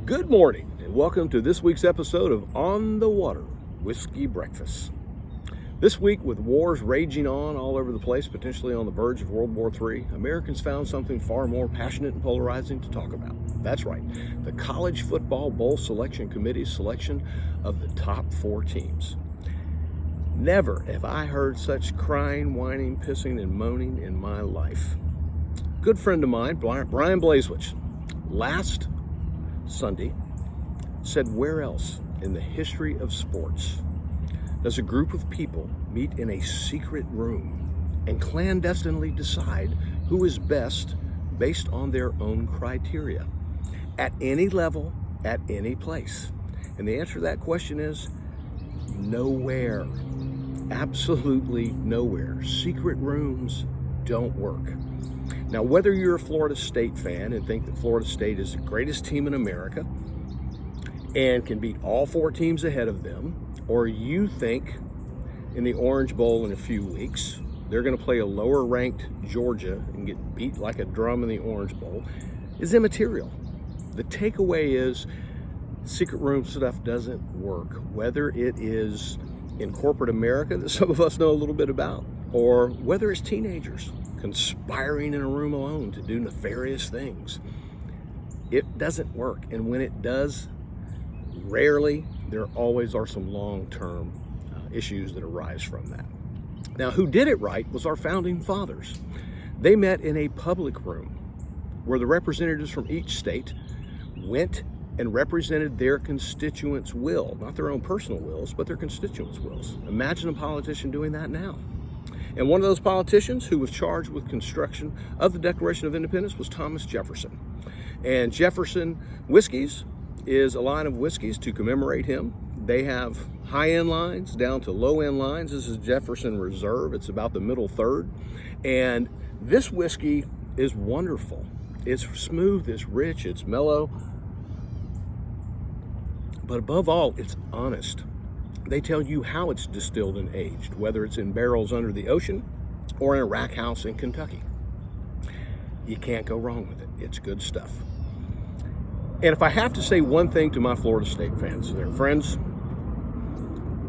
Good morning, and welcome to this week's episode of On the Water Whiskey Breakfast. This week, with wars raging on all over the place, potentially on the verge of World War III, Americans found something far more passionate and polarizing to talk about. That's right, the College Football Bowl Selection Committee's selection of the top 4 teams. Never have I heard such crying, whining, pissing, and moaning in my life. Good friend of mine, Brian Blazewicz, last Sunday said, where else in the history of sports does a group of people meet in a secret room and clandestinely decide who is best based on their own criteria at any level, at any place? And the answer to that question is nowhere. Absolutely nowhere. Secret rooms don't work. Now, whether you're a Florida State fan and think that Florida State is the greatest team in America and can beat all 4 teams ahead of them, or you think in the Orange Bowl in a few weeks they're going to play a lower-ranked Georgia and get beat like a drum in the Orange Bowl, is immaterial. The takeaway is secret room stuff doesn't work, whether it is in corporate America that some of us know a little bit about, or whether it's teenagers conspiring in a room alone to do nefarious things. It doesn't work, and when it does, rarely, there always are some long-term issues that arise from that. Now, who did it right was our founding fathers. They met in a public room where the representatives from each state went and represented their constituents' will, not their own personal wills, but their constituents' wills. Imagine a politician doing that now. And one of those politicians who was charged with construction of the Declaration of Independence was Thomas Jefferson. And Jefferson Whiskeys is a line of whiskeys to commemorate him. They have high-end lines down to low-end lines. This is Jefferson Reserve. It's about the middle third. And this whiskey is wonderful. It's smooth, it's rich, it's mellow. But above all, it's honest. They tell you how it's distilled and aged, whether it's in barrels under the ocean or in a rack house in Kentucky. You can't go wrong with it. It's good stuff. And if I have to say one thing to my Florida State fans, their friends,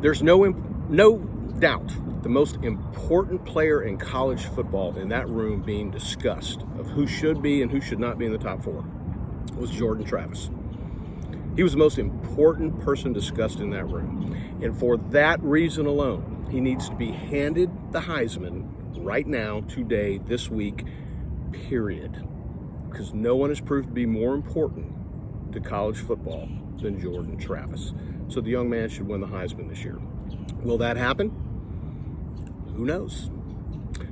there's no doubt the most important player in college football in that room being discussed of who should be and who should not be in the top 4 was Jordan Travis. He was the most important person discussed in that room. And for that reason alone, he needs to be handed the Heisman right now, today, this week, period. Because no one has proved to be more important to college football than Jordan Travis. So the young man should win the Heisman this year. Will that happen? Who knows?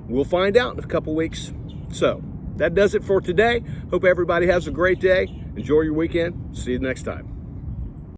We'll find out in a couple weeks. So that does it for today. Hope everybody has a great day. Enjoy your weekend. See you next time.